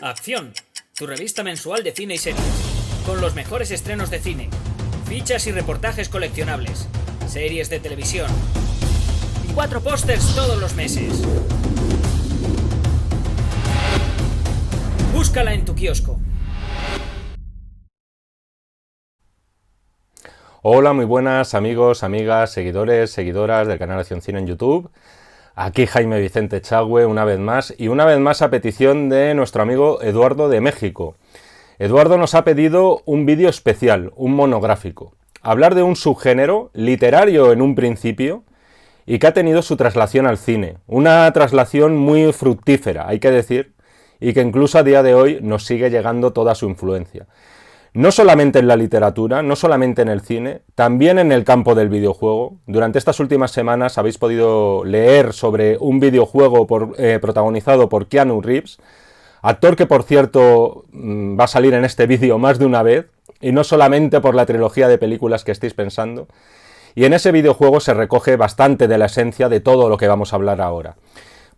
Acción, tu revista mensual de cine y series, con los mejores estrenos de cine, fichas y reportajes coleccionables, series de televisión y 4 pósters todos los meses. Búscala en tu kiosco. Hola, muy buenas amigos, amigas, seguidores, seguidoras del canal Acción Cine en YouTube. Aquí Jaime Vicente Chagüe una vez más a petición de nuestro amigo Eduardo de México. Eduardo nos ha pedido un vídeo especial, un monográfico. Hablar de un subgénero literario en un principio y que ha tenido su traslación al cine. Una traslación muy fructífera, hay que decir, y que incluso a día de hoy nos sigue llegando toda su influencia. No solamente en la literatura, no solamente en el cine, también en el campo del videojuego. Durante estas últimas semanas habéis podido leer sobre un videojuego protagonizado por Keanu Reeves, actor que, por cierto, va a salir en este vídeo más de una vez, y no solamente por la trilogía de películas que estáis pensando. Y en ese videojuego se recoge bastante de la esencia de todo lo que vamos a hablar ahora.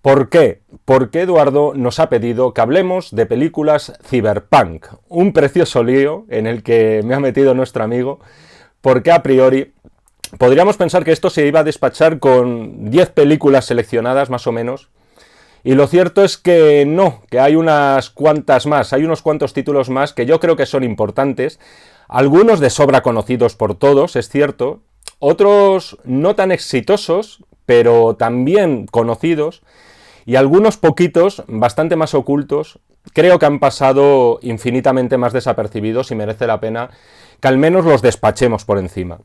¿Por qué? Porque Eduardo nos ha pedido que hablemos de películas cyberpunk, un precioso lío en el que me ha metido nuestro amigo, porque a priori podríamos pensar que esto se iba a despachar con 10 películas seleccionadas más o menos, y lo cierto es que no, que hay unas cuantas más, hay unos cuantos títulos más que yo creo que son importantes, algunos de sobra conocidos por todos, es cierto, otros no tan exitosos, pero también conocidos, y algunos poquitos, bastante más ocultos, creo que han pasado infinitamente más desapercibidos y merece la pena que al menos los despachemos por encima.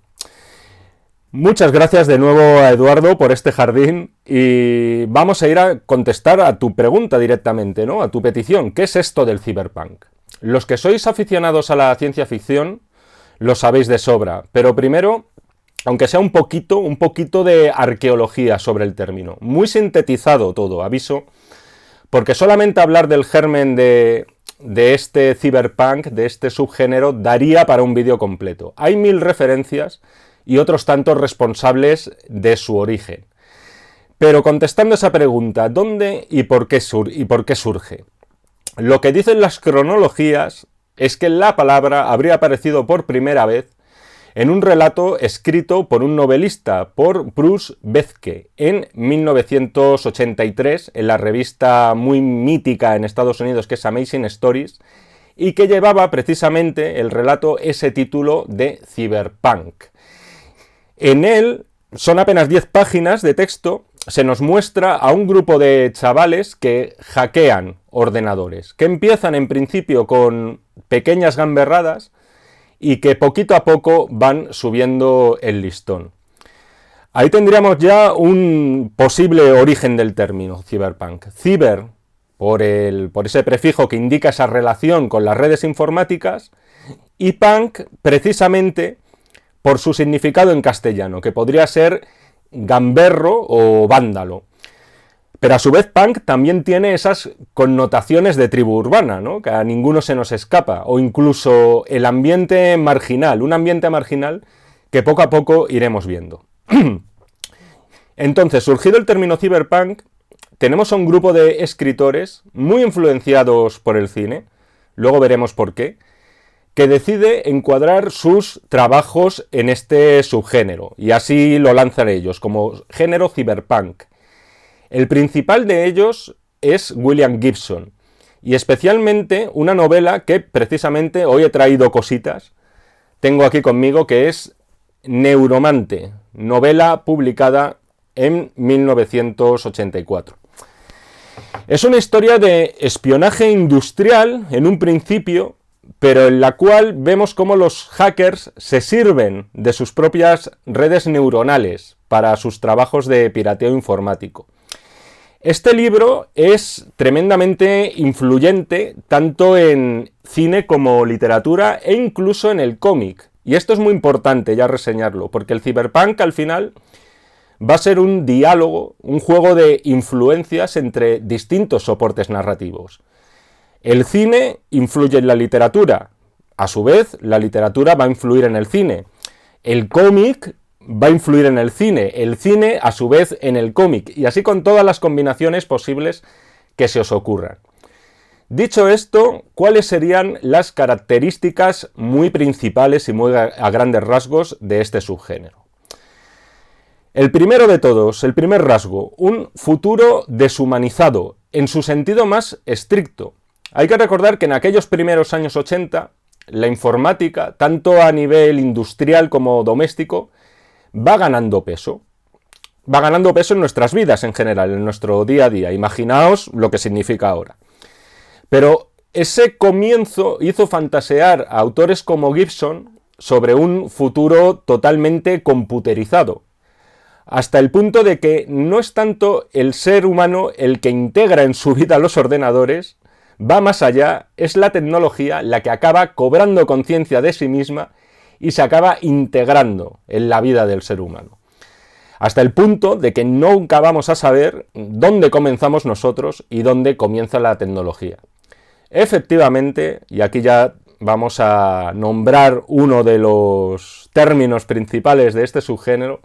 Muchas gracias de nuevo a Eduardo por este jardín y vamos a ir a contestar a tu pregunta directamente, ¿no? A tu petición. ¿Qué es esto del cyberpunk? Los que sois aficionados a la ciencia ficción lo sabéis de sobra, pero primero, aunque sea un poquito de arqueología sobre el término. Muy sintetizado todo, aviso, porque solamente hablar del germen de este cyberpunk, de este subgénero, daría para un vídeo completo. Hay 1000 referencias y otros tantos responsables de su origen. Pero contestando esa pregunta, ¿dónde y por qué surge? Lo que dicen las cronologías es que la palabra habría aparecido por primera vez en un relato escrito por un novelista, por Bruce Bethke, en 1983, en la revista muy mítica en Estados Unidos que es Amazing Stories, y que llevaba precisamente el relato ese título de Cyberpunk. En él, son apenas 10 páginas de texto, se nos muestra a un grupo de chavales que hackean ordenadores, que empiezan en principio con pequeñas gamberradas, y que poquito a poco van subiendo el listón. Ahí tendríamos ya un posible origen del término cyberpunk. Cyber, por ese prefijo que indica esa relación con las redes informáticas, y punk, precisamente, por su significado en castellano, que podría ser gamberro o vándalo. Pero a su vez punk también tiene esas connotaciones de tribu urbana, ¿no? Que a ninguno se nos escapa, o incluso el ambiente marginal, un ambiente marginal que poco a poco iremos viendo. Entonces, surgido el término cyberpunk, tenemos a un grupo de escritores muy influenciados por el cine, luego veremos por qué, que decide encuadrar sus trabajos en este subgénero, y así lo lanzan ellos, como género cyberpunk. El principal de ellos es William Gibson, y especialmente una novela que precisamente hoy he traído cositas, tengo aquí conmigo, que es Neuromante, novela publicada en 1984. Es una historia de espionaje industrial en un principio, pero en la cual vemos cómo los hackers se sirven de sus propias redes neuronales para sus trabajos de pirateo informático. Este libro es tremendamente influyente tanto en cine como literatura e incluso en el cómic. Y esto es muy importante ya reseñarlo, porque el cyberpunk al final va a ser un diálogo, un juego de influencias entre distintos soportes narrativos. El cine influye en la literatura, a su vez la literatura va a influir en el cine. El cómic va a influir en el cine a su vez en el cómic, y así con todas las combinaciones posibles que se os ocurran. Dicho esto, ¿cuáles serían las características muy principales y muy a grandes rasgos de este subgénero? El primero de todos, el primer rasgo, un futuro deshumanizado, en su sentido más estricto. Hay que recordar que en aquellos primeros años 80, la informática, tanto a nivel industrial como doméstico, va ganando peso. Va ganando peso en nuestras vidas en general, en nuestro día a día. Imaginaos lo que significa ahora. Pero ese comienzo hizo fantasear a autores como Gibson sobre un futuro totalmente computerizado, hasta el punto de que no es tanto el ser humano el que integra en su vida los ordenadores, va más allá, es la tecnología la que acaba cobrando conciencia de sí misma y se acaba integrando en la vida del ser humano. Hasta el punto de que nunca vamos a saber dónde comenzamos nosotros y dónde comienza la tecnología. Efectivamente, y aquí ya vamos a nombrar uno de los términos principales de este subgénero,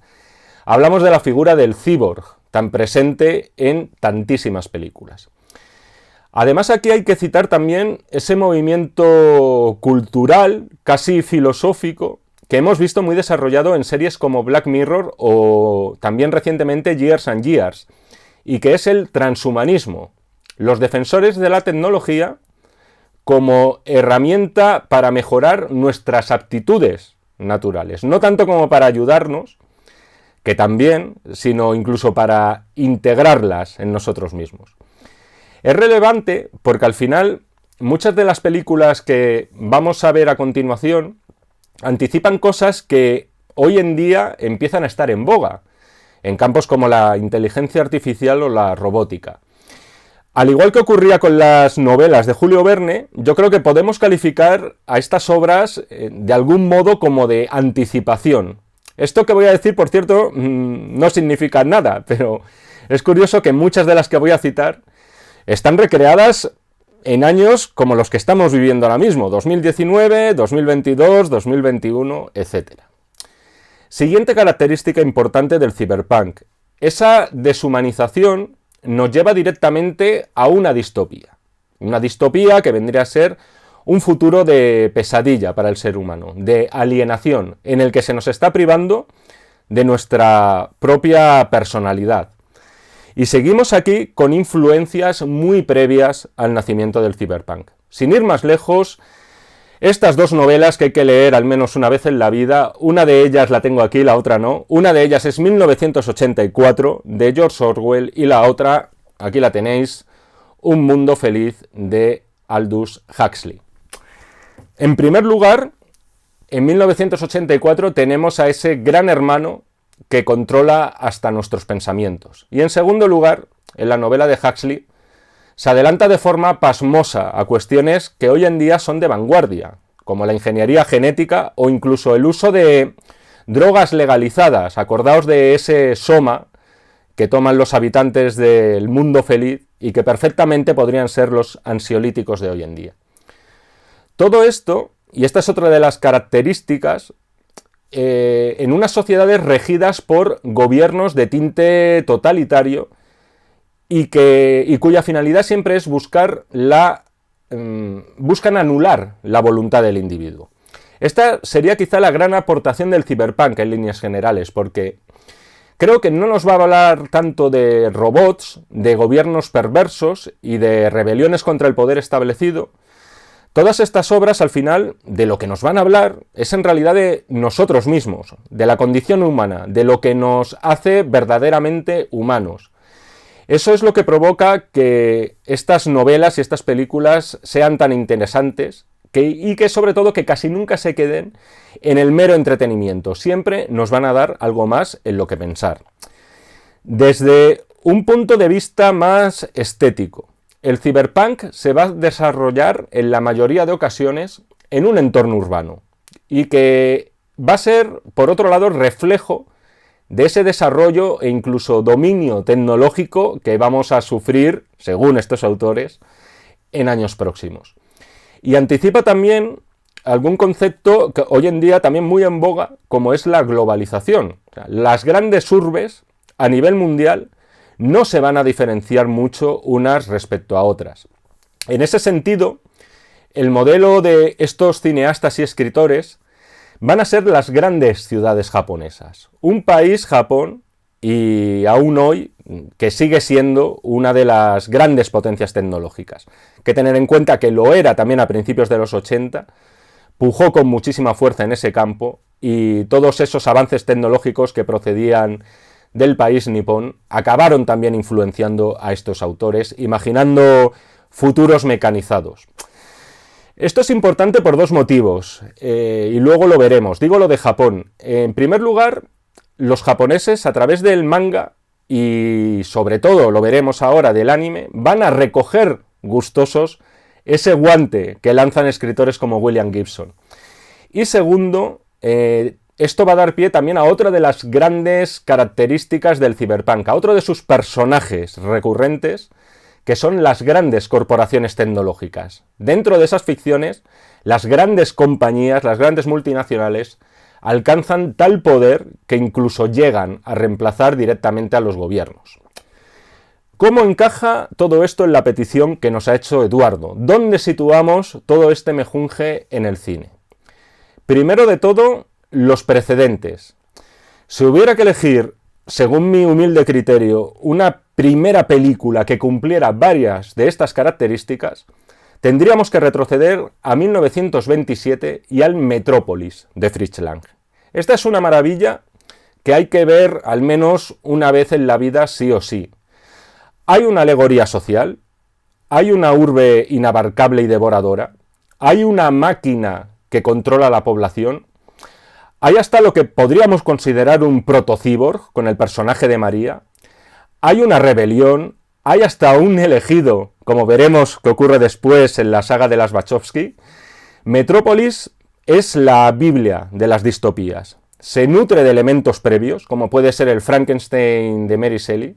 hablamos de la figura del cyborg, tan presente en tantísimas películas. Además, aquí hay que citar también ese movimiento cultural, casi filosófico, que hemos visto muy desarrollado en series como Black Mirror o también recientemente Years and Years, y que es el transhumanismo. Los defensores de la tecnología como herramienta para mejorar nuestras aptitudes naturales, no tanto como para ayudarnos, que también, sino incluso para integrarlas en nosotros mismos. Es relevante porque al final muchas de las películas que vamos a ver a continuación anticipan cosas que hoy en día empiezan a estar en boga, en campos como la inteligencia artificial o la robótica. Al igual que ocurría con las novelas de Julio Verne, yo creo que podemos calificar a estas obras de algún modo como de anticipación. Esto que voy a decir, por cierto, no significa nada, pero es curioso que muchas de las que voy a citar están recreadas en años como los que estamos viviendo ahora mismo, 2019, 2022, 2021, etc. Siguiente característica importante del cyberpunk. Esa deshumanización nos lleva directamente a una distopía. Una distopía que vendría a ser un futuro de pesadilla para el ser humano, de alienación, en el que se nos está privando de nuestra propia personalidad. Y seguimos aquí con influencias muy previas al nacimiento del cyberpunk. Sin ir más lejos, estas dos novelas que hay que leer al menos una vez en la vida, una de ellas la tengo aquí, la otra no. Una de ellas es 1984 de George Orwell y la otra, aquí la tenéis, Un mundo feliz de Aldous Huxley. En primer lugar, en 1984 tenemos a ese gran hermano que controla hasta nuestros pensamientos. Y en segundo lugar, en la novela de Huxley, se adelanta de forma pasmosa a cuestiones que hoy en día son de vanguardia, como la ingeniería genética o incluso el uso de drogas legalizadas. Acordaos de ese soma que toman los habitantes del mundo feliz y que perfectamente podrían ser los ansiolíticos de hoy en día. Todo esto, y esta es otra de las características, en unas sociedades regidas por gobiernos de tinte totalitario y cuya finalidad siempre es buscan anular la voluntad del individuo. Esta sería quizá la gran aportación del cyberpunk en líneas generales, porque creo que no nos va a hablar tanto de robots, de gobiernos perversos y de rebeliones contra el poder establecido. Todas estas obras, al final, de lo que nos van a hablar es en realidad de nosotros mismos, de la condición humana, de lo que nos hace verdaderamente humanos. Eso es lo que provoca que estas novelas y estas películas sean tan interesantes y que sobre todo que casi nunca se queden en el mero entretenimiento. Siempre nos van a dar algo más en lo que pensar. Desde un punto de vista más estético, el cyberpunk se va a desarrollar en la mayoría de ocasiones en un entorno urbano y que va a ser, por otro lado, reflejo de ese desarrollo e incluso dominio tecnológico que vamos a sufrir, según estos autores, en años próximos. Y anticipa también algún concepto que hoy en día también muy en boga, como es la globalización. O sea, las grandes urbes a nivel mundial no se van a diferenciar mucho unas respecto a otras. En ese sentido, el modelo de estos cineastas y escritores van a ser las grandes ciudades japonesas. Un país, Japón, y aún hoy, que sigue siendo una de las grandes potencias tecnológicas. Hay que tener en cuenta que lo era también a principios de los 80, pujó con muchísima fuerza en ese campo, y todos esos avances tecnológicos que procedían del país nipón acabaron también influenciando a estos autores, imaginando futuros mecanizados. Esto es importante por dos motivos, y luego lo veremos. Digo lo de Japón. En primer lugar, los japoneses, a través del manga, y sobre todo, lo veremos ahora, del anime, van a recoger gustosos ese guante que lanzan escritores como William Gibson. Y segundo, esto va a dar pie también a otra de las grandes características del cyberpunk, a otro de sus personajes recurrentes, que son las grandes corporaciones tecnológicas. Dentro de esas ficciones, las grandes compañías, las grandes multinacionales, alcanzan tal poder que incluso llegan a reemplazar directamente a los gobiernos. ¿Cómo encaja todo esto en la petición que nos ha hecho Eduardo? ¿Dónde situamos todo este mejunje en el cine? Primero de todo, los precedentes. Si hubiera que elegir, según mi humilde criterio, una primera película que cumpliera varias de estas características, tendríamos que retroceder a 1927 y al Metrópolis de Fritz Lang. Esta es una maravilla que hay que ver al menos una vez en la vida sí o sí. Hay una alegoría social, hay una urbe inabarcable y devoradora, hay una máquina que controla la población, hay hasta lo que podríamos considerar un protocíborg con el personaje de María, hay una rebelión, hay hasta un elegido, como veremos que ocurre después en la saga de las Wachowski. Metrópolis es la Biblia de las distopías. Se nutre de elementos previos, como puede ser el Frankenstein de Mary Shelley,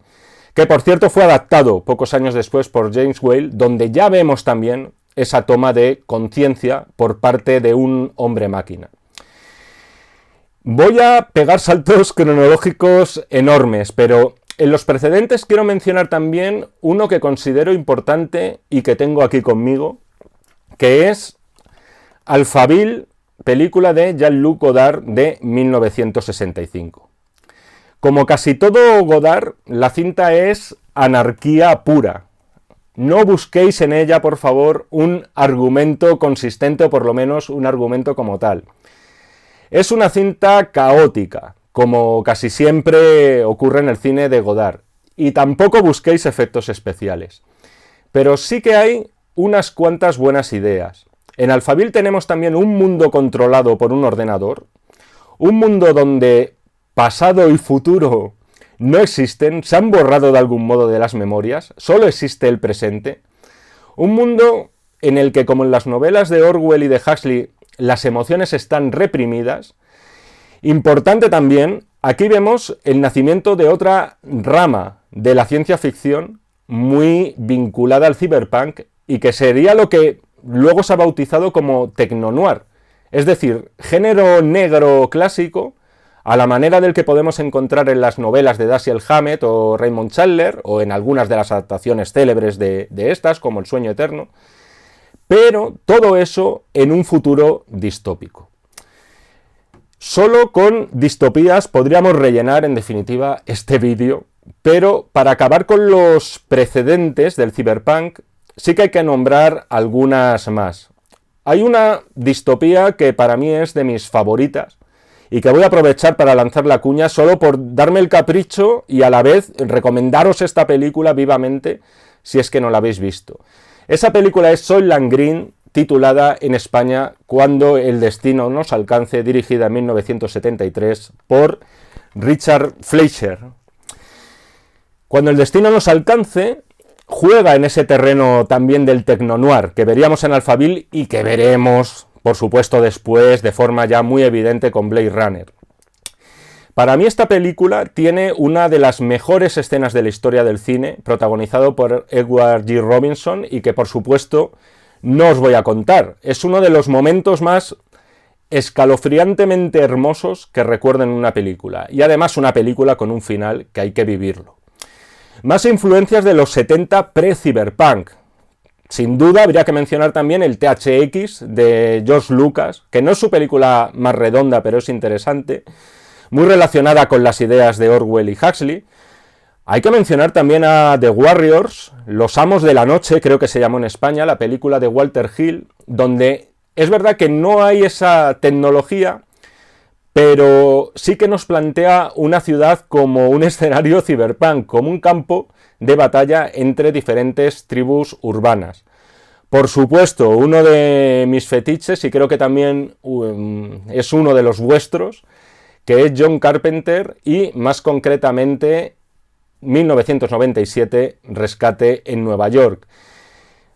que por cierto fue adaptado pocos años después por James Whale, donde ya vemos también esa toma de conciencia por parte de un hombre máquina. Voy a pegar saltos cronológicos enormes, pero en los precedentes quiero mencionar también uno que considero importante y que tengo aquí conmigo, que es Alphaville, película de Jean-Luc Godard de 1965. Como casi todo Godard, la cinta es anarquía pura. No busquéis en ella, por favor, un argumento consistente o por lo menos un argumento como tal. Es una cinta caótica, como casi siempre ocurre en el cine de Godard, y tampoco busquéis efectos especiales. Pero sí que hay unas cuantas buenas ideas. En Alphaville tenemos también un mundo controlado por un ordenador, un mundo donde pasado y futuro no existen, se han borrado de algún modo de las memorias, solo existe el presente, un mundo en el que, como en las novelas de Orwell y de Huxley, las emociones están reprimidas. Importante también, aquí vemos el nacimiento de otra rama de la ciencia ficción muy vinculada al cyberpunk y que sería lo que luego se ha bautizado como tecnonoir, es decir, género negro clásico a la manera del que podemos encontrar en las novelas de Dashiell Hammett o Raymond Chandler o en algunas de las adaptaciones célebres de estas como El sueño eterno, pero todo eso en un futuro distópico. Solo con distopías podríamos rellenar, en definitiva, este vídeo, pero para acabar con los precedentes del cyberpunk, sí que hay que nombrar algunas más. Hay una distopía que para mí es de mis favoritas y que voy a aprovechar para lanzar la cuña solo por darme el capricho y a la vez recomendaros esta película vivamente si es que no la habéis visto. Esa película es Soylent Green, titulada en España Cuando el destino nos alcance, dirigida en 1973 por Richard Fleischer. Cuando el destino nos alcance juega en ese terreno también del tecnonoir que veríamos en Alphaville y que veremos, por supuesto, después de forma ya muy evidente con Blade Runner. Para mí esta película tiene una de las mejores escenas de la historia del cine, protagonizado por Edward G. Robinson y que por supuesto no os voy a contar. Es uno de los momentos más escalofriantemente hermosos que recuerdo en una película y además una película con un final que hay que vivirlo. Más influencias de los 70 pre-cyberpunk. sin duda habría que mencionar también el THX de George Lucas, que no es su película más redonda, pero es interesante, muy relacionada con las ideas de Orwell y Huxley. Hay que mencionar también a The Warriors, Los Amos de la Noche, creo que se llamó en España, la película de Walter Hill, donde es verdad que no hay esa tecnología, pero sí que nos plantea una ciudad como un escenario cyberpunk, como un campo de batalla entre diferentes tribus urbanas. Por supuesto, uno de mis fetiches, y creo que también es uno de los vuestros, que es John Carpenter y más concretamente 1997, Rescate en Nueva York,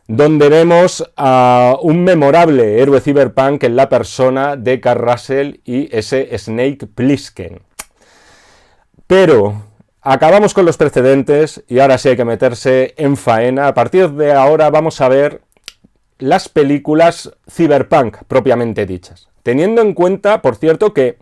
donde vemos a un memorable héroe cyberpunk en la persona de Kurt Russell y ese Snake Plissken. Pero acabamos con los precedentes y ahora sí hay que meterse en faena. A partir de ahora vamos a ver las películas cyberpunk propiamente dichas, teniendo en cuenta, por cierto, que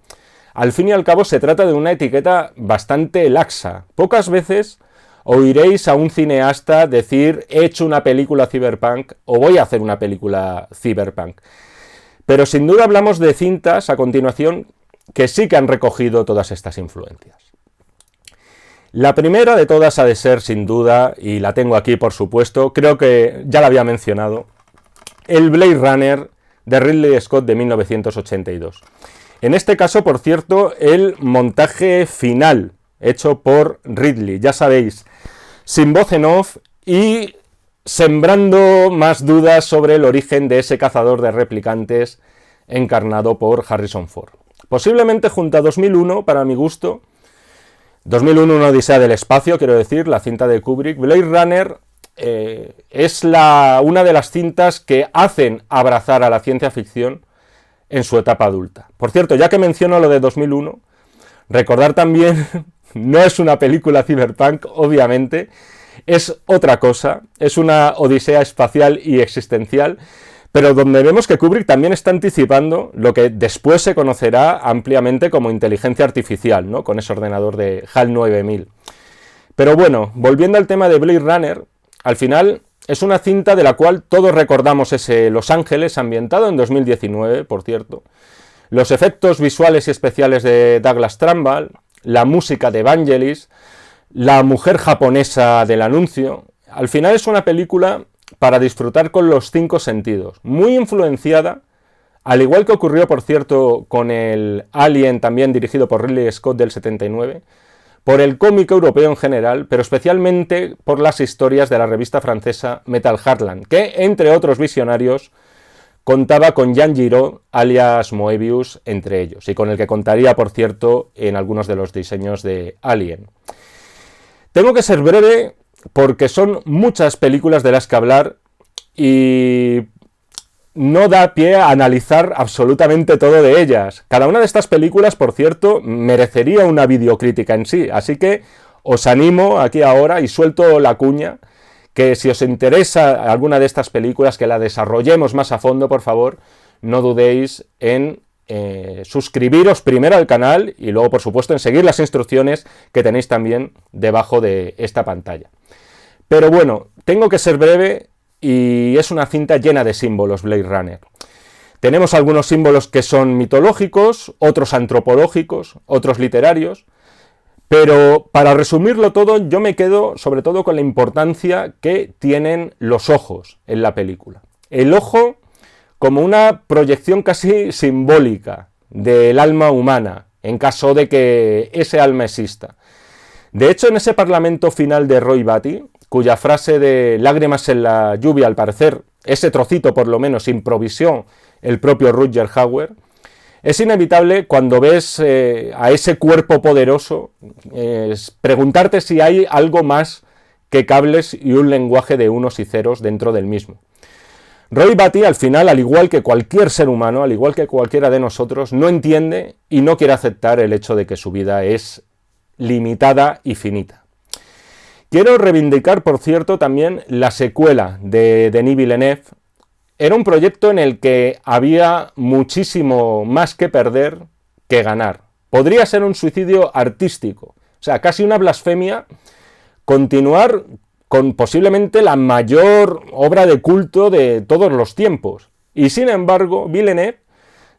al fin y al cabo se trata de una etiqueta bastante laxa. Pocas veces oiréis a un cineasta decir he hecho una película cyberpunk o voy a hacer una película cyberpunk. Pero sin duda hablamos de cintas a continuación que sí que han recogido todas estas influencias. La primera de todas ha de ser sin duda, y la tengo aquí por supuesto, creo que ya la había mencionado, el Blade Runner de Ridley Scott de 1982. En este caso, por cierto, el montaje final hecho por Ridley, ya sabéis, sin voz en off y sembrando más dudas sobre el origen de ese cazador de replicantes encarnado por Harrison Ford. Posiblemente junto a 2001, para mi gusto, 2001 una odisea del espacio, quiero decir, la cinta de Kubrick, Blade Runner es una de las cintas que hacen abrazar a la ciencia ficción en su etapa adulta. Por cierto, ya que menciono lo de 2001, recordar también, no es una película cyberpunk, obviamente, es otra cosa, es una odisea espacial y existencial, pero donde vemos que Kubrick también está anticipando lo que después se conocerá ampliamente como inteligencia artificial, ¿no? Con ese ordenador de HAL 9000. Pero bueno, volviendo al tema de Blade Runner, al final es una cinta de la cual todos recordamos ese Los Ángeles, ambientado en 2019, por cierto, los efectos visuales y especiales de Douglas Trumbull, la música de Vangelis, la mujer japonesa del anuncio. Al final es una película para disfrutar con los 5 sentidos, muy influenciada, al igual que ocurrió, por cierto, con el Alien, también dirigido por Ridley Scott del 79, por el cómic europeo en general, pero especialmente por las historias de la revista francesa Metal Heartland, que, entre otros visionarios, contaba con Jean Giraud, alias Moebius, entre ellos, y con el que contaría, por cierto, en algunos de los diseños de Alien. Tengo que ser breve porque son muchas películas de las que hablar y no da pie a analizar absolutamente todo de ellas. Cada una de estas películas, por cierto, merecería una videocrítica en sí, así que os animo aquí ahora y suelto la cuña, que si os interesa alguna de estas películas, que la desarrollemos más a fondo, por favor, no dudéis en suscribiros primero al canal y luego, por supuesto, en seguir las instrucciones que tenéis también debajo de esta pantalla. Pero bueno, tengo que ser breve y es una cinta llena de símbolos, Blade Runner. Tenemos algunos símbolos que son mitológicos, otros antropológicos, otros literarios, pero para resumirlo todo yo me quedo sobre todo con la importancia que tienen los ojos en la película. El ojo como una proyección casi simbólica del alma humana, en caso de que ese alma exista. De hecho, en ese parlamento final de Roy Batty, cuya frase de lágrimas en la lluvia, al parecer, ese trocito por lo menos improvisó el propio Rutger Hauer, es inevitable cuando ves a ese cuerpo poderoso preguntarte si hay algo más que cables y un lenguaje de unos y ceros dentro del mismo. Roy Batty, al final, al igual que cualquier ser humano, al igual que cualquiera de nosotros, no entiende y no quiere aceptar el hecho de que su vida es limitada y finita. Quiero reivindicar, por cierto, también la secuela de Denis Villeneuve. Era un proyecto en el que había muchísimo más que perder que ganar. Podría ser un suicidio artístico, o sea, casi una blasfemia, continuar con posiblemente la mayor obra de culto de todos los tiempos. Y sin embargo, Villeneuve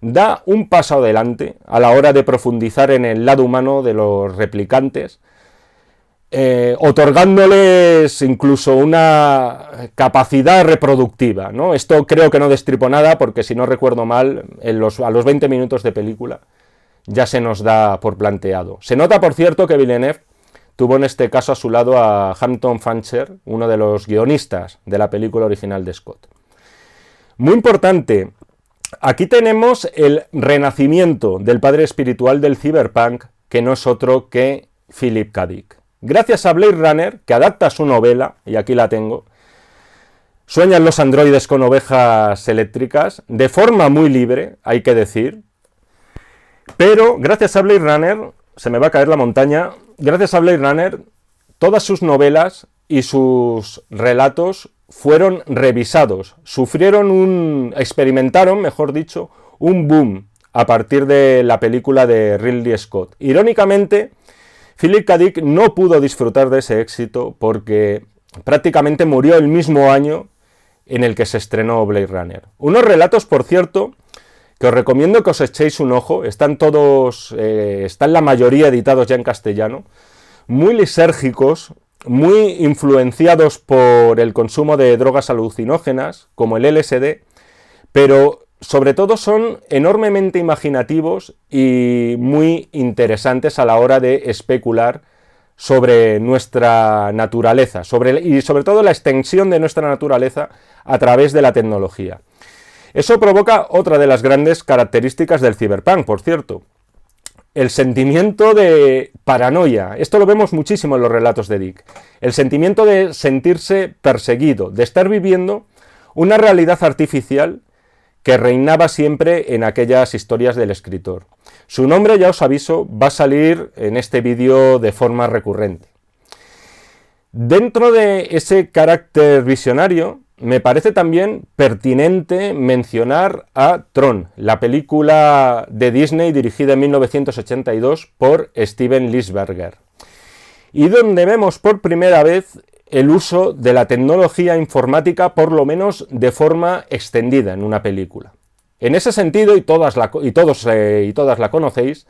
da un paso adelante a la hora de profundizar en el lado humano de los replicantes, otorgándoles incluso una capacidad reproductiva, ¿no? Esto creo que no destripo nada, porque si no recuerdo mal, a los 20 minutos de película ya se nos da por planteado. Se nota, por cierto, que Villeneuve tuvo en este caso a su lado a Hampton Fancher, uno de los guionistas de la película original de Scott. Muy importante, aquí tenemos el renacimiento del padre espiritual del cyberpunk, que no es otro que Philip K. Dick. Gracias a Blade Runner, que adapta su novela, y aquí la tengo, Sueñan los androides con ovejas eléctricas, de forma muy libre, hay que decir, pero gracias a Blade Runner, se me va a caer la montaña, gracias a Blade Runner, todas sus novelas y sus relatos fueron revisados, experimentaron, mejor dicho, un boom a partir de la película de Ridley Scott. Irónicamente, Philip K. Dick no pudo disfrutar de ese éxito porque prácticamente murió el mismo año en el que se estrenó Blade Runner. Unos relatos, por cierto, que os recomiendo que os echéis un ojo, están la mayoría editados ya en castellano, muy lisérgicos, muy influenciados por el consumo de drogas alucinógenas, como el LSD, pero sobre todo son enormemente imaginativos y muy interesantes a la hora de especular sobre nuestra naturaleza, y sobre todo la extensión de nuestra naturaleza a través de la tecnología. Eso provoca otra de las grandes características del cyberpunk, por cierto, el sentimiento de paranoia. Esto lo vemos muchísimo en los relatos de Dick. El sentimiento de sentirse perseguido, de estar viviendo una realidad artificial que reinaba siempre en aquellas historias del escritor. Su nombre, ya os aviso, va a salir en este vídeo de forma recurrente. Dentro de ese carácter visionario, me parece también pertinente mencionar a Tron, la película de Disney dirigida en 1982 por Steven Lisberger, y donde vemos por primera vez el uso de la tecnología informática, por lo menos de forma extendida en una película. En ese sentido, y todos y todas la conocéis,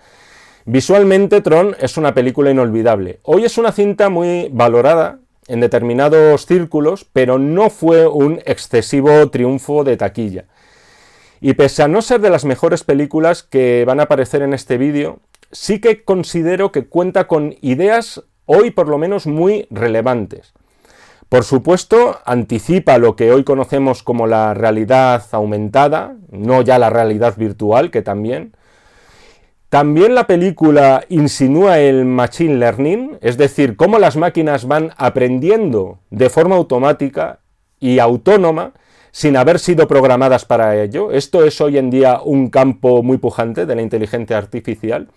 visualmente Tron es una película inolvidable. Hoy es una cinta muy valorada en determinados círculos, pero no fue un excesivo triunfo de taquilla. Y pese a no ser de las mejores películas que van a aparecer en este vídeo, sí que considero que cuenta con ideas hoy por lo menos muy relevantes. Por supuesto, anticipa lo que hoy conocemos como la realidad aumentada, no ya la realidad virtual, que también. También la película insinúa el machine learning, es decir, cómo las máquinas van aprendiendo de forma automática y autónoma sin haber sido programadas para ello. Esto es hoy en día un campo muy pujante de la inteligencia artificial.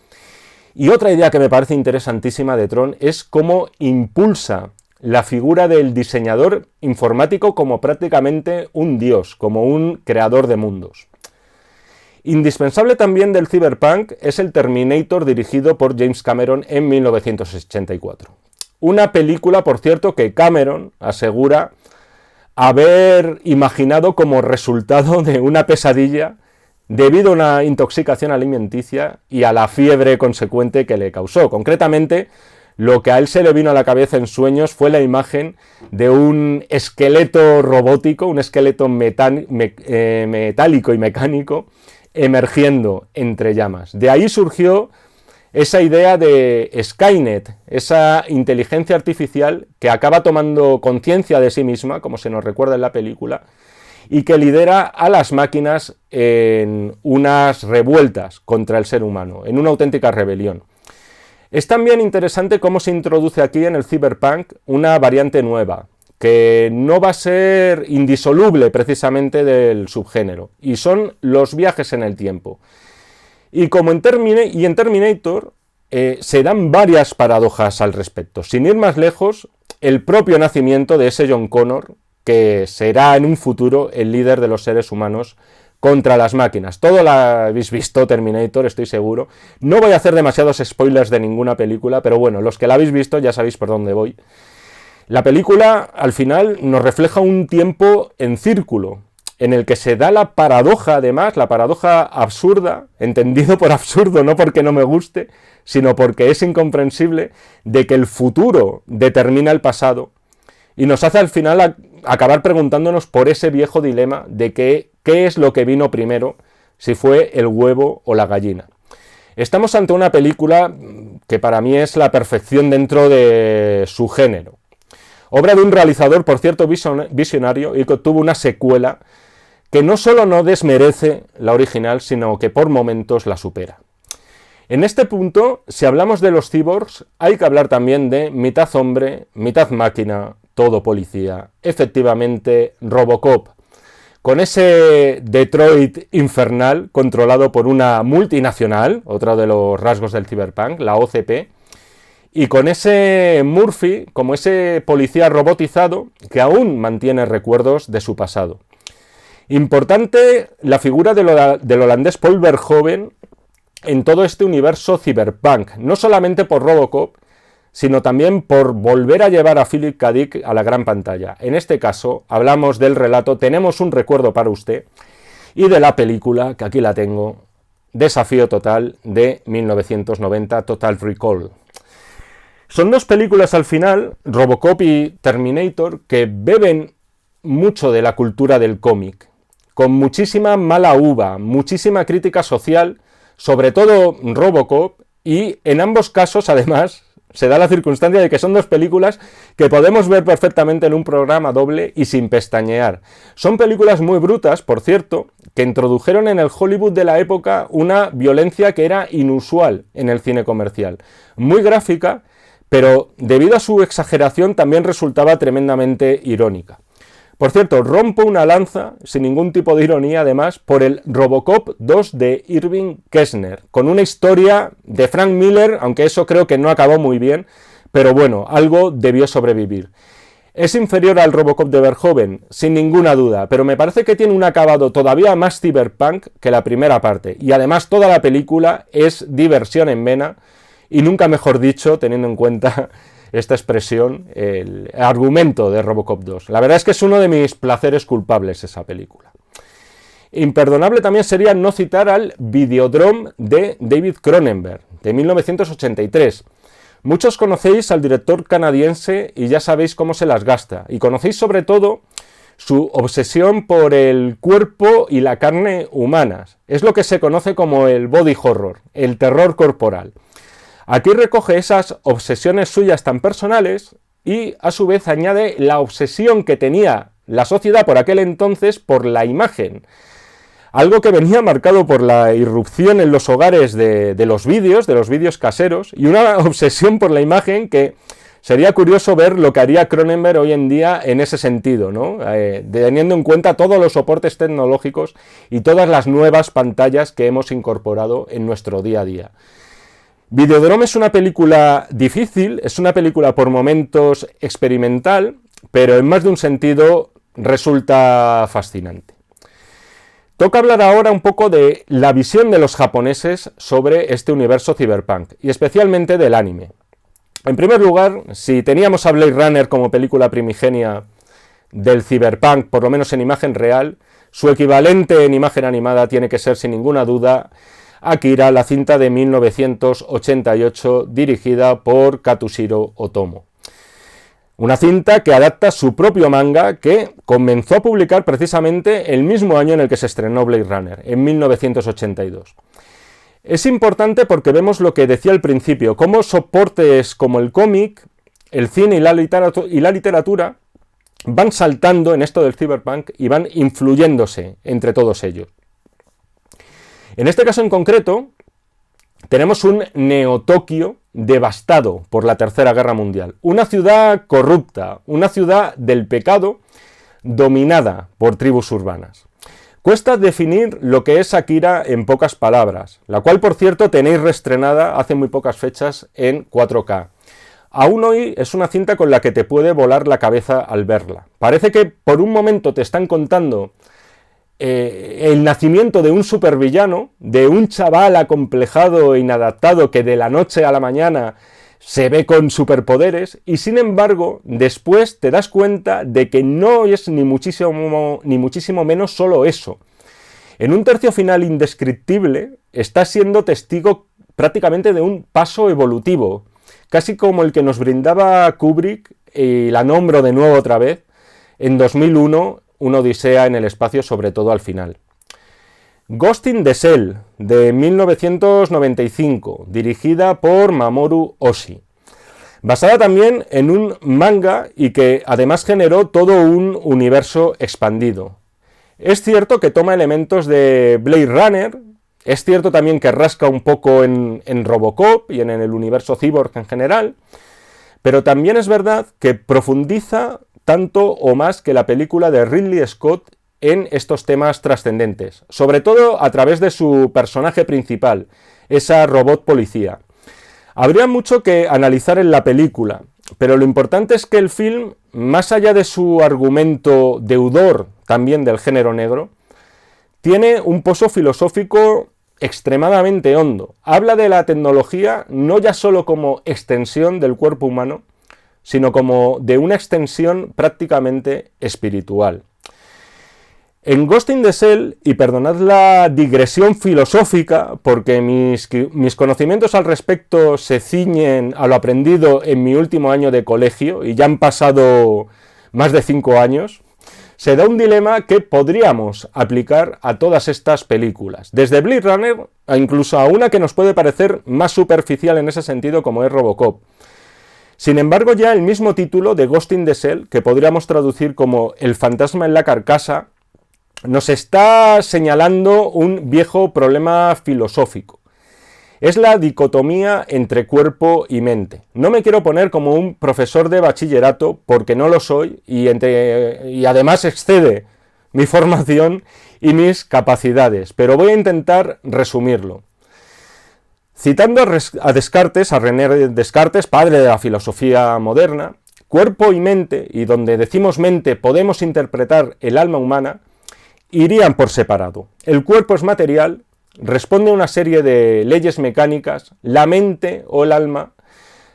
Y otra idea que me parece interesantísima de Tron es cómo impulsa la figura del diseñador informático como prácticamente un dios, como un creador de mundos. Indispensable también del cyberpunk es el Terminator, dirigido por James Cameron en 1984. Una película, por cierto, que Cameron asegura haber imaginado como resultado de una pesadilla debido a una intoxicación alimenticia y a la fiebre consecuente que le causó. Concretamente, lo que a él se le vino a la cabeza en sueños fue la imagen de un esqueleto robótico, un esqueleto metálico y mecánico, emergiendo entre llamas. De ahí surgió esa idea de Skynet, esa inteligencia artificial que acaba tomando conciencia de sí misma, como se nos recuerda en la película, y que lidera a las máquinas en unas revueltas contra el ser humano, en una auténtica rebelión. Es también interesante cómo se introduce aquí en el cyberpunk una variante nueva, que no va a ser indisoluble precisamente del subgénero, y son los viajes en el tiempo. Y como en Terminator se dan varias paradojas al respecto. Sin ir más lejos, el propio nacimiento de ese John Connor, que será en un futuro el líder de los seres humanos contra las máquinas. Todo lo habéis visto, Terminator, estoy seguro. No voy a hacer demasiados spoilers de ninguna película, pero bueno, los que la habéis visto ya sabéis por dónde voy. La película al final nos refleja un tiempo en círculo, en el que se da la paradoja, además, la paradoja absurda, entendido por absurdo, no porque no me guste, sino porque es incomprensible, de que el futuro determina el pasado y nos hace al final acabar preguntándonos por ese viejo dilema de qué es lo que vino primero, si fue el huevo o la gallina. Estamos ante una película que para mí es la perfección dentro de su género. Obra de un realizador, por cierto, visionario, y que obtuvo una secuela que no solo no desmerece la original, sino que por momentos la supera. En este punto, si hablamos de los cyborgs, hay que hablar también de mitad hombre, mitad máquina, todo policía. Efectivamente, Robocop. Con ese Detroit infernal controlado por una multinacional, otro de los rasgos del cyberpunk, la OCP, y con ese Murphy como ese policía robotizado que aún mantiene recuerdos de su pasado. Importante la figura del holandés Paul Verhoeven en todo este universo cyberpunk, no solamente por Robocop, sino también por volver a llevar a Philip K. Dick a la gran pantalla. En este caso, hablamos del relato Tenemos un recuerdo para usted, y de la película, que aquí la tengo, Desafío Total, de 1990, Total Recall. Son dos películas al final, Robocop y Terminator, que beben mucho de la cultura del cómic, con muchísima mala uva, muchísima crítica social, sobre todo Robocop, y en ambos casos, además, se da la circunstancia de que son dos películas que podemos ver perfectamente en un programa doble y sin pestañear. Son películas muy brutas, por cierto, que introdujeron en el Hollywood de la época una violencia que era inusual en el cine comercial. Muy gráfica, pero debido a su exageración también resultaba tremendamente irónica. Por cierto, rompo una lanza, sin ningún tipo de ironía además, por el Robocop 2 de Irving Kershner, con una historia de Frank Miller, aunque eso creo que no acabó muy bien, pero bueno, algo debió sobrevivir. ¿Es inferior al Robocop de Verhoeven? Sin ninguna duda, pero me parece que tiene un acabado todavía más cyberpunk que la primera parte, y además toda la película es diversión en vena, y nunca mejor dicho, teniendo en cuenta esta expresión, el argumento de Robocop 2. La verdad es que es uno de mis placeres culpables esa película. Imperdonable también sería no citar al Videodrome de David Cronenberg, de 1983. Muchos conocéis al director canadiense y ya sabéis cómo se las gasta, y conocéis sobre todo su obsesión por el cuerpo y la carne humanas. Es lo que se conoce como el body horror, el terror corporal. Aquí recoge esas obsesiones suyas tan personales y a su vez añade la obsesión que tenía la sociedad por aquel entonces por la imagen. Algo que venía marcado por la irrupción en los hogares de los vídeos caseros, y una obsesión por la imagen que sería curioso ver lo que haría Cronenberg hoy en día en ese sentido, ¿no? Teniendo en cuenta todos los soportes tecnológicos y todas las nuevas pantallas que hemos incorporado en nuestro día a día. Videodrome es una película difícil, es una película por momentos experimental, pero en más de un sentido resulta fascinante. Toca hablar ahora un poco de la visión de los japoneses sobre este universo cyberpunk, y especialmente del anime. En primer lugar, si teníamos a Blade Runner como película primigenia del cyberpunk, por lo menos en imagen real, su equivalente en imagen animada tiene que ser sin ninguna duda Akira, la cinta de 1988 dirigida por Katsuhiro Otomo. Una cinta que adapta su propio manga que comenzó a publicar precisamente el mismo año en el que se estrenó Blade Runner, en 1982. Es importante porque vemos lo que decía al principio, cómo soportes como el cómic, el cine y la literatura van saltando en esto del cyberpunk y van influyéndose entre todos ellos. En este caso en concreto, tenemos un Neo-Tokio devastado por la Tercera Guerra Mundial. Una ciudad corrupta, una ciudad del pecado dominada por tribus urbanas. Cuesta definir lo que es Akira en pocas palabras, la cual por cierto tenéis reestrenada hace muy pocas fechas en 4K. Aún hoy es una cinta con la que te puede volar la cabeza al verla. Parece que por un momento te están contando el nacimiento de un supervillano, de un chaval acomplejado e inadaptado que de la noche a la mañana se ve con superpoderes y sin embargo después te das cuenta de que no es ni muchísimo menos solo eso. En un tercio final indescriptible está siendo testigo prácticamente de un paso evolutivo, casi como el que nos brindaba Kubrick, y la nombro de nuevo otra vez, en 2001, una odisea en el espacio, sobre todo al final. Ghost in the Shell, de 1995, dirigida por Mamoru Oshii. Basada también en un manga y que además generó todo un universo expandido. Es cierto que toma elementos de Blade Runner, es cierto también que rasca un poco en Robocop y en el universo cyborg en general, pero también es verdad que profundiza tanto o más que la película de Ridley Scott en estos temas trascendentes, sobre todo a través de su personaje principal, esa robot policía. Habría mucho que analizar en la película, pero lo importante es que el film, más allá de su argumento deudor también del género negro, tiene un pozo filosófico extremadamente hondo. Habla de la tecnología no ya solo como extensión del cuerpo humano, sino como de una extensión prácticamente espiritual. En Ghost in the Shell, y perdonad la digresión filosófica, porque mis conocimientos al respecto se ciñen a lo aprendido en mi último año de colegio, y ya han pasado más de 5 años, se da un dilema que podríamos aplicar a todas estas películas, desde Blade Runner a incluso a una que nos puede parecer más superficial en ese sentido como es Robocop. Sin embargo, ya el mismo título de Ghost in the Shell, que podríamos traducir como El fantasma en la carcasa, nos está señalando un viejo problema filosófico. Es la dicotomía entre cuerpo y mente. No me quiero poner como un profesor de bachillerato, porque no lo soy, y además excede mi formación y mis capacidades, pero voy a intentar resumirlo. Citando a Descartes, a René Descartes, padre de la filosofía moderna, cuerpo y mente, y donde decimos mente podemos interpretar el alma humana, irían por separado. El cuerpo es material, responde a una serie de leyes mecánicas, la mente o el alma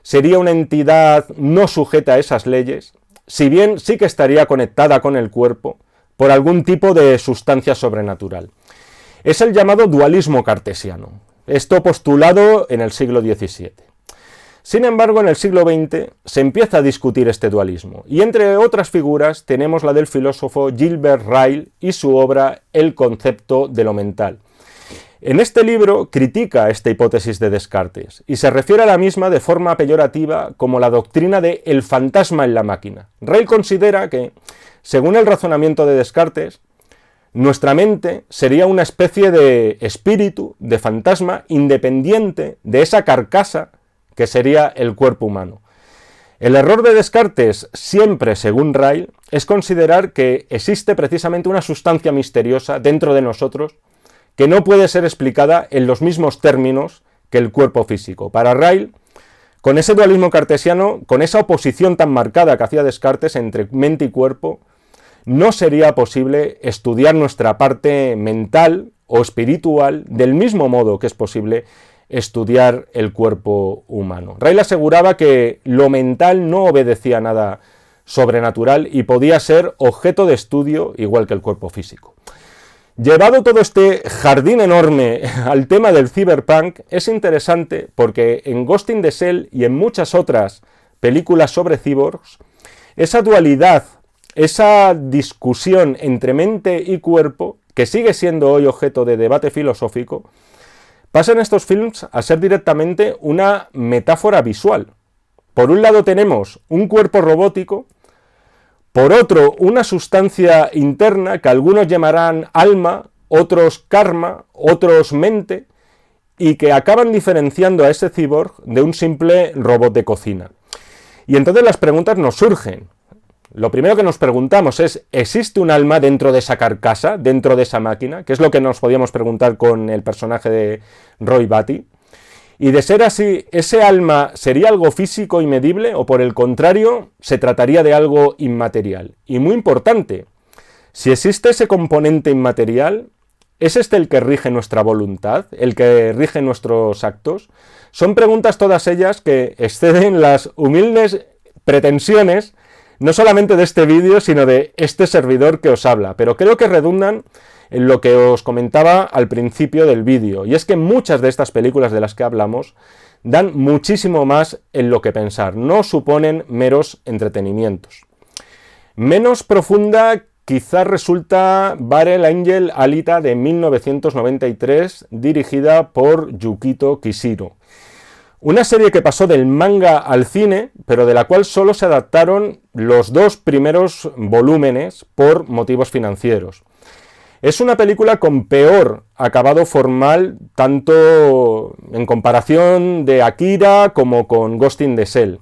sería una entidad no sujeta a esas leyes, si bien sí que estaría conectada con el cuerpo por algún tipo de sustancia sobrenatural. Es el llamado dualismo cartesiano, esto postulado en el siglo XVII. Sin embargo, en el siglo XX se empieza a discutir este dualismo, y entre otras figuras tenemos la del filósofo Gilbert Ryle y su obra El concepto de lo mental. En este libro critica esta hipótesis de Descartes, y se refiere a la misma de forma peyorativa como la doctrina de el fantasma en la máquina. Ryle considera que, según el razonamiento de Descartes, nuestra mente sería una especie de espíritu, de fantasma, independiente de esa carcasa que sería el cuerpo humano. El error de Descartes, siempre según Ryle, es considerar que existe precisamente una sustancia misteriosa dentro de nosotros que no puede ser explicada en los mismos términos que el cuerpo físico. Para Ryle, con ese dualismo cartesiano, con esa oposición tan marcada que hacía Descartes entre mente y cuerpo, no sería posible estudiar nuestra parte mental o espiritual del mismo modo que es posible estudiar el cuerpo humano. Ryle aseguraba que lo mental no obedecía a nada sobrenatural y podía ser objeto de estudio igual que el cuerpo físico. Llevado todo este jardín enorme al tema del cyberpunk, es interesante porque en Ghost in the Shell y en muchas otras películas sobre cyborgs, esa dualidad, esa discusión entre mente y cuerpo, que sigue siendo hoy objeto de debate filosófico, pasa en estos films a ser directamente una metáfora visual. Por un lado tenemos un cuerpo robótico, por otro una sustancia interna que algunos llamarán alma, otros karma, otros mente, y que acaban diferenciando a ese cyborg de un simple robot de cocina. Y entonces las preguntas nos surgen. Lo primero que nos preguntamos es, ¿existe un alma dentro de esa carcasa, dentro de esa máquina? Que es lo que nos podíamos preguntar con el personaje de Roy Batty. Y de ser así, ¿ese alma sería algo físico y medible o por el contrario se trataría de algo inmaterial? Y muy importante, si existe ese componente inmaterial, ¿Es este el que rige nuestra voluntad? ¿El que rige nuestros actos? Son preguntas todas ellas que exceden las humildes pretensiones no solamente de este vídeo, sino de este servidor que os habla, pero creo que redundan en lo que os comentaba al principio del vídeo, y es que muchas de estas películas de las que hablamos dan muchísimo más en lo que pensar, no suponen meros entretenimientos. Menos profunda quizás resulta Battle Angel Alita de 1993, dirigida por Yukito Kishiro. Una serie que pasó del manga al cine, pero de la cual solo se adaptaron los 2 primeros volúmenes por motivos financieros. Es una película con peor acabado formal, tanto en comparación de Akira como con Ghost in the Shell.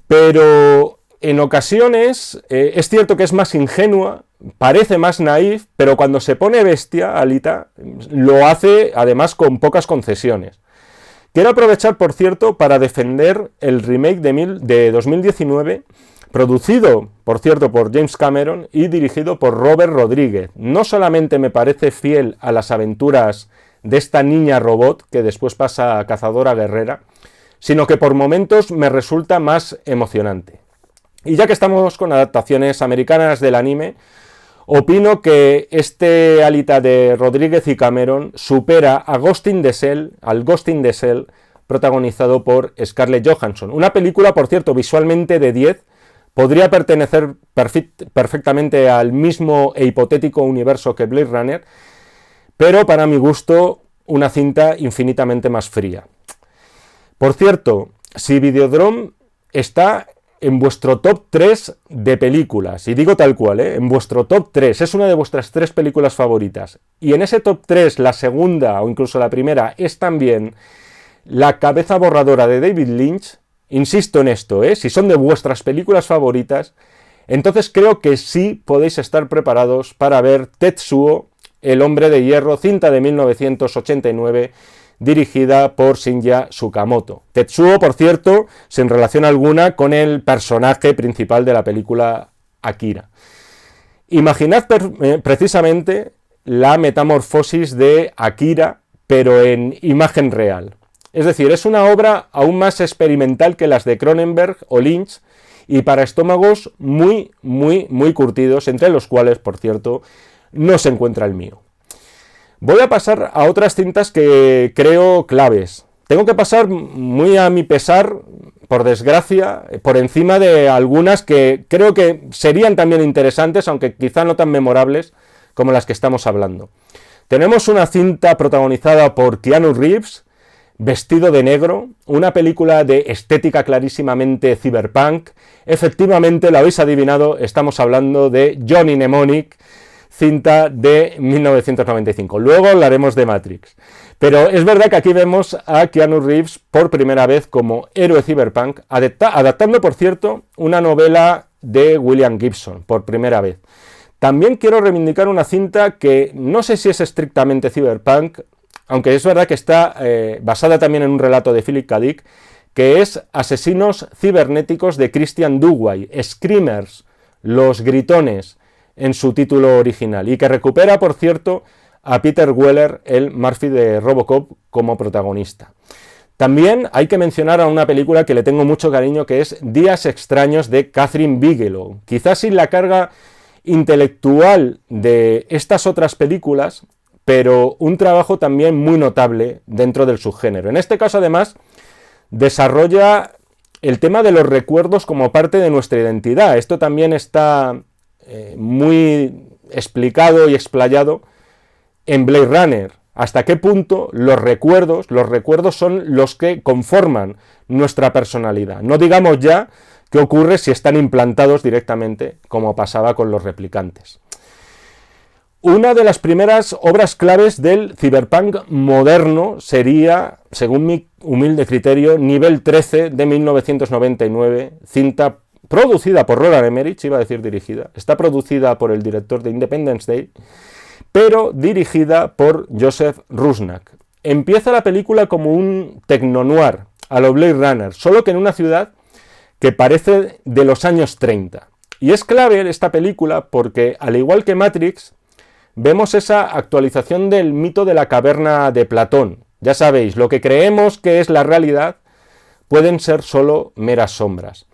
Pero en ocasiones es cierto que es más ingenua, parece más naif, pero cuando se pone bestia, Alita, lo hace además con pocas concesiones. Quiero aprovechar, por cierto, para defender el remake de 2019, producido, por cierto, por James Cameron y dirigido por Robert Rodríguez. No solamente me parece fiel a las aventuras de esta niña robot, que después pasa a cazadora guerrera, sino que por momentos me resulta más emocionante. Y ya que estamos con adaptaciones americanas del anime, opino que este Alita de Rodríguez y Cameron supera a Ghost in the Shell, al Ghost in the Shell, protagonizado por Scarlett Johansson. Una película, por cierto, visualmente de 10, podría pertenecer perfectamente al mismo e hipotético universo que Blade Runner, pero para mi gusto, una cinta infinitamente más fría. Por cierto, si Videodrome está en vuestro top 3 de películas, y digo tal cual, en vuestro top 3, es una de vuestras 3 películas favoritas, y en ese top 3 la segunda o incluso la primera es también La cabeza borradora de David Lynch, insisto en esto, si son de vuestras películas favoritas, entonces creo que sí podéis estar preparados para ver Tetsuo, el hombre de hierro, cinta de 1989, dirigida por Shinya Tsukamoto. Tetsuo, por cierto, sin relación alguna con el personaje principal de la película Akira. Imaginad precisamente la metamorfosis de Akira, pero en imagen real. Es decir, es una obra aún más experimental que las de Cronenberg o Lynch, y para estómagos muy curtidos, entre los cuales, por cierto, no se encuentra el mío. Voy a pasar a otras cintas que creo claves. Tengo que pasar muy a mi pesar, por desgracia, por encima de algunas que creo que serían también interesantes, aunque quizá no tan memorables como las que estamos hablando. Tenemos una cinta protagonizada por Keanu Reeves, Vestido de negro, una película de estética clarísimamente cyberpunk. Efectivamente, lo habéis adivinado, estamos hablando de Johnny Mnemonic, cinta de 1995. Luego hablaremos de Matrix. Pero es verdad que aquí vemos a Keanu Reeves por primera vez como héroe cyberpunk, adaptando, por cierto, una novela de William Gibson, por primera vez. También quiero reivindicar una cinta que no sé si es estrictamente cyberpunk, aunque es verdad que está basada también en un relato de Philip K. Dick, que es Asesinos cibernéticos de Christian Dugway, Screamers, los gritones, en su título original, y que recupera, por cierto, a Peter Weller, el Murphy de Robocop, como protagonista. También hay que mencionar a una película que le tengo mucho cariño, que es Días extraños de Kathryn Bigelow. Quizás sin la carga intelectual de estas otras películas, pero un trabajo también muy notable dentro del subgénero. En este caso, además, desarrolla el tema de los recuerdos como parte de nuestra identidad. Esto también está muy explicado y explayado en Blade Runner. Hasta qué punto los recuerdos son los que conforman nuestra personalidad. No digamos ya qué ocurre si están implantados directamente, como pasaba con los replicantes. Una de las primeras obras claves del cyberpunk moderno sería, según mi humilde criterio, Nivel 13 de 1999, cinta producida por Roland Emmerich, iba a decir dirigida, está producida por el director de Independence Day, pero dirigida por Joseph Rusnak. Empieza la película como un techno-noir, a lo Blade Runner, solo que en una ciudad que parece de los años 30. Y es clave esta película porque, al igual que Matrix, vemos esa actualización del mito de la caverna de Platón. Ya sabéis, lo que creemos que es la realidad pueden ser solo meras sombras.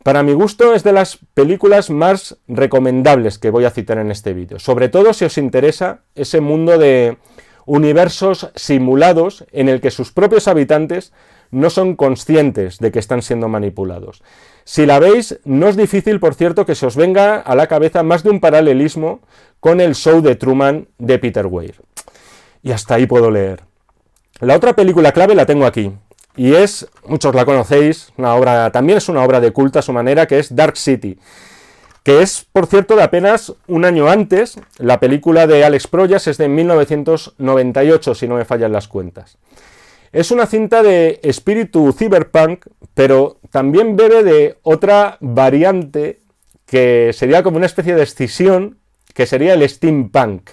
Para mi gusto es de las películas más recomendables que voy a citar en este vídeo, sobre todo si os interesa ese mundo de universos simulados en el que sus propios habitantes no son conscientes de que están siendo manipulados. Si la veis, no es difícil, por cierto, que se os venga a la cabeza más de un paralelismo con el show de Truman de Peter Weir. Y hasta ahí puedo leer. La otra película clave la tengo aquí, y es, muchos la conocéis, también es una obra de culto a su manera, que es Dark City, que es, por cierto, de apenas un año antes. La película de Alex Proyas es de 1998, si no me fallan las cuentas. Es una cinta de espíritu cyberpunk, pero también bebe de otra variante que sería como una especie de escisión, que sería el steampunk.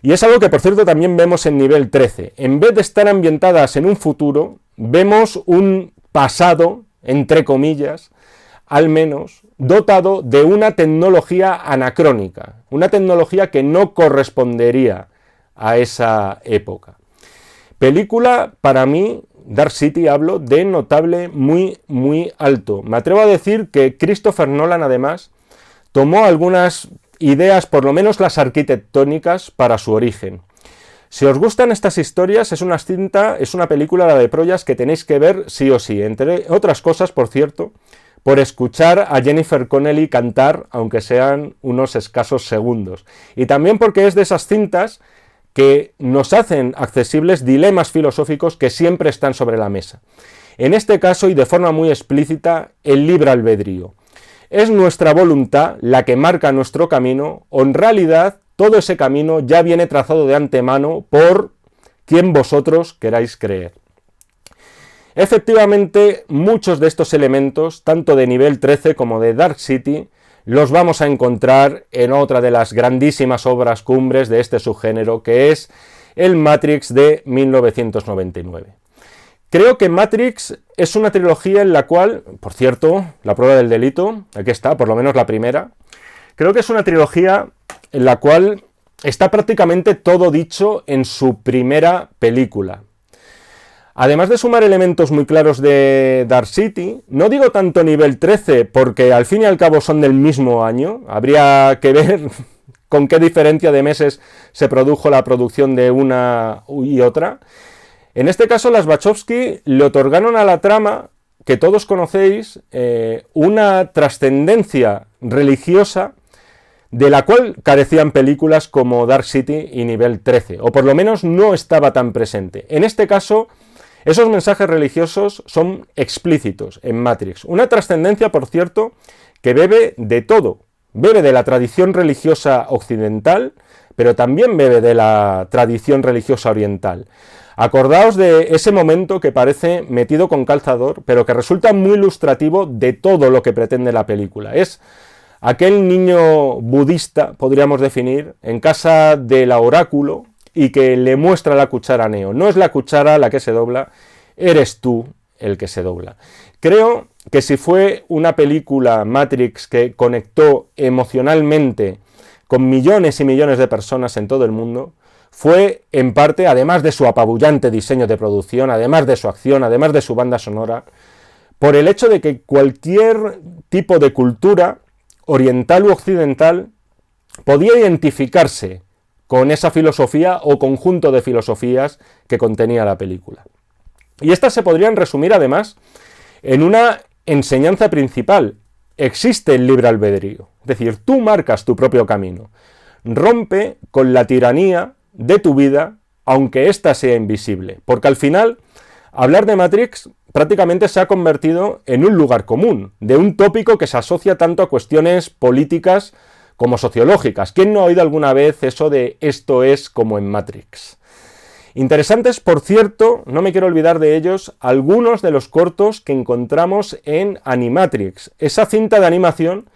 Y es algo que, por cierto, también vemos en nivel 13. En vez de estar ambientadas en un futuro, vemos un pasado, entre comillas, al menos, dotado de una tecnología anacrónica, una tecnología que no correspondería a esa época. Película, para mí, Dark City, hablo de notable muy alto. Me atrevo a decir que Christopher Nolan, además, tomó algunas ideas, por lo menos las arquitectónicas, para su origen. Si os gustan estas historias, es una película, la de Proyas, que tenéis que ver sí o sí. Entre otras cosas, por cierto, por escuchar a Jennifer Connelly cantar, aunque sean unos escasos segundos. Y también porque es de esas cintas que nos hacen accesibles dilemas filosóficos que siempre están sobre la mesa. En este caso, y de forma muy explícita, el libre albedrío. ¿Es nuestra voluntad la que marca nuestro camino, o en realidad todo ese camino ya viene trazado de antemano por quien vosotros queráis creer? Efectivamente, muchos de estos elementos, tanto de nivel 13 como de Dark City, los vamos a encontrar en otra de las grandísimas obras cumbres de este subgénero, que es el Matrix de 1999. Creo que Matrix es una trilogía en la cual, por cierto, La prueba del delito, aquí está, por lo menos la primera, creo que es una trilogía en la cual está prácticamente todo dicho en su primera película. Además de sumar elementos muy claros de Dark City, no digo tanto nivel 13, porque al fin y al cabo son del mismo año, habría que ver con qué diferencia de meses se produjo la producción de una y otra. En este caso, las Wachowski le otorgaron a la trama, que todos conocéis, una trascendencia religiosa de la cual carecían películas como Dark City y nivel 13, o por lo menos no estaba tan presente. En este caso, esos mensajes religiosos son explícitos en Matrix. Una trascendencia, por cierto, que bebe de todo. Bebe de la tradición religiosa occidental, pero también bebe de la tradición religiosa oriental. Acordaos de ese momento que parece metido con calzador, pero que resulta muy ilustrativo de todo lo que pretende la película. Es aquel niño budista, podríamos definir, en casa del oráculo, y que le muestra la cuchara a Neo. No es la cuchara la que se dobla, eres tú el que se dobla. Creo que si fue una película Matrix que conectó emocionalmente con millones y millones de personas en todo el mundo, fue en parte, además de su apabullante diseño de producción, además de su acción, además de su banda sonora, por el hecho de que cualquier tipo de cultura, oriental u occidental, podía identificarse con esa filosofía o conjunto de filosofías que contenía la película. Y estas se podrían resumir además en una enseñanza principal. Existe el libre albedrío, es decir, tú marcas tu propio camino. Rompe con la tiranía de tu vida, aunque ésta sea invisible, porque al final hablar de Matrix prácticamente se ha convertido en un lugar común, de un tópico que se asocia tanto a cuestiones políticas como sociológicas. ¿Quién no ha oído alguna vez eso de esto es como en Matrix? Interesantes, por cierto, no me quiero olvidar de ellos, algunos de los cortos que encontramos en Animatrix, esa cinta de animación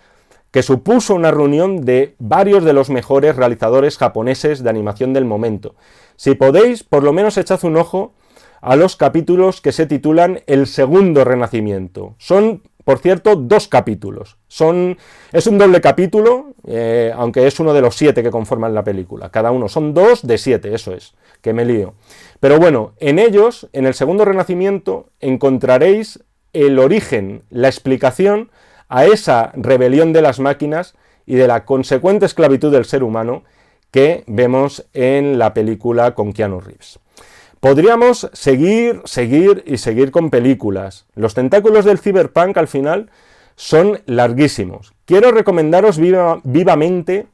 que supuso una reunión de varios de los mejores realizadores japoneses de animación del momento. Si podéis, por lo menos echad un ojo a los capítulos que se titulan El Segundo Renacimiento. Son por cierto, 2 capítulos. Es un doble capítulo, aunque es uno de los 7 que conforman la película. Cada uno son 2 de 7, eso es, que me lío. Pero bueno, en ellos, en el segundo renacimiento, encontraréis el origen, la explicación a esa rebelión de las máquinas y de la consecuente esclavitud del ser humano que vemos en la película con Keanu Reeves. Podríamos seguir con películas. Los tentáculos del cyberpunk al final son larguísimos. Quiero recomendaros vivamente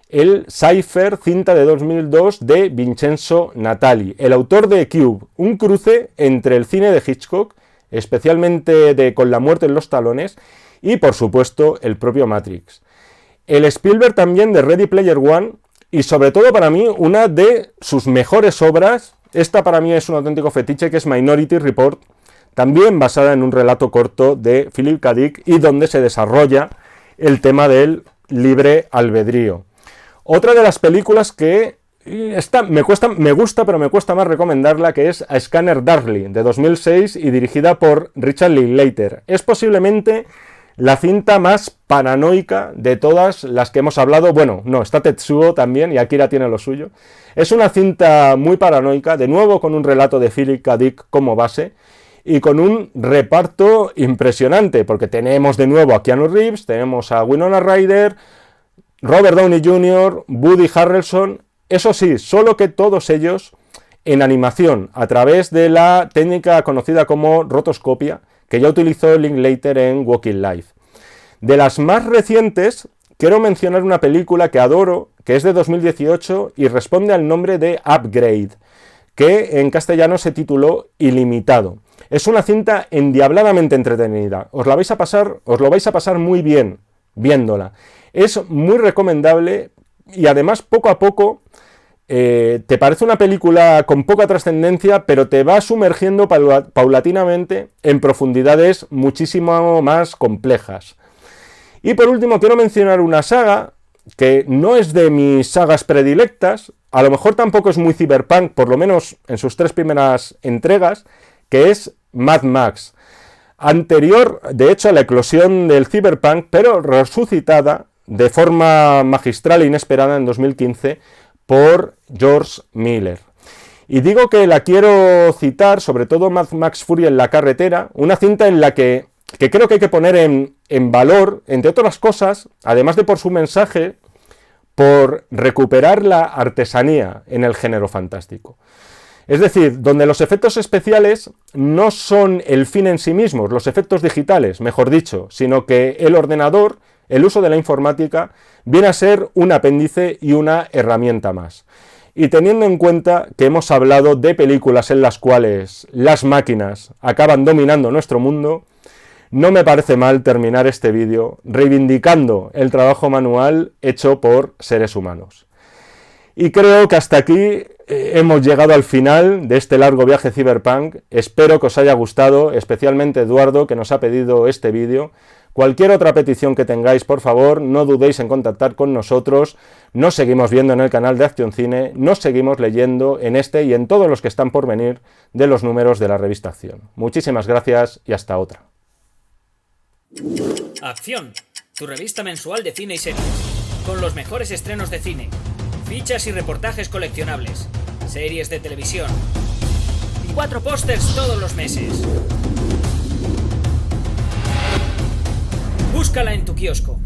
el Cypher, cinta de 2002 de Vincenzo Natali, el autor de Cube, un cruce entre el cine de Hitchcock, especialmente de Con la muerte en los talones, y por supuesto el propio Matrix. El Spielberg también de Ready Player One, y sobre todo para mí una de sus mejores obras. Esta para mí es un auténtico fetiche, que es Minority Report, también basada en un relato corto de Philip K. Dick y donde se desarrolla el tema del libre albedrío. Otra de las películas que me gusta, pero me cuesta más recomendarla, que es A Scanner Darkly, de 2006 y dirigida por Richard Linklater. Es posiblemente la cinta más paranoica de todas las que hemos hablado. Bueno, no, está Tetsuo también, y Akira tiene lo suyo. Es una cinta muy paranoica, de nuevo con un relato de Philip K. Dick como base, y con un reparto impresionante, porque tenemos de nuevo a Keanu Reeves, tenemos a Winona Ryder, Robert Downey Jr., Woody Harrelson, eso sí, solo que todos ellos en animación, a través de la técnica conocida como rotoscopia, que ya utilizó Linklater en Walking Life. De las más recientes, quiero mencionar una película que adoro, que es de 2018 y responde al nombre de Upgrade, que en castellano se tituló Ilimitado. Es una cinta endiabladamente entretenida, os lo vais a pasar muy bien viéndola. Es muy recomendable y además poco a poco te parece una película con poca trascendencia, pero te va sumergiendo paulatinamente en profundidades muchísimo más complejas. Y por último quiero mencionar una saga que no es de mis sagas predilectas, a lo mejor tampoco es muy cyberpunk, por lo menos en sus 3 primeras entregas, que es Mad Max. Anterior, de hecho, a la eclosión del cyberpunk, pero resucitada de forma magistral e inesperada en 2015 por George Miller. Y digo que la quiero citar, sobre todo Mad Max Fury en la carretera, una cinta en la que creo que hay que poner en valor, entre otras cosas, además de por su mensaje, por recuperar la artesanía en el género fantástico. Es decir, donde los efectos especiales no son el fin en sí mismos, los efectos digitales, mejor dicho, sino que el ordenador, el uso de la informática, viene a ser un apéndice y una herramienta más. Y teniendo en cuenta que hemos hablado de películas en las cuales las máquinas acaban dominando nuestro mundo, no me parece mal terminar este vídeo reivindicando el trabajo manual hecho por seres humanos. Y creo que hasta aquí hemos llegado al final de este largo viaje cyberpunk. Espero que os haya gustado, especialmente Eduardo, que nos ha pedido este vídeo. Cualquier otra petición que tengáis, por favor, no dudéis en contactar con nosotros. Nos seguimos viendo en el canal de Acción Cine, nos seguimos leyendo en este y en todos los que están por venir de los números de la revista Acción. Muchísimas gracias y hasta otra. Acción, tu revista mensual de cine y series, con los mejores estrenos de cine, fichas y reportajes coleccionables, series de televisión y 4 pósters todos los meses. Búscala en tu kiosco.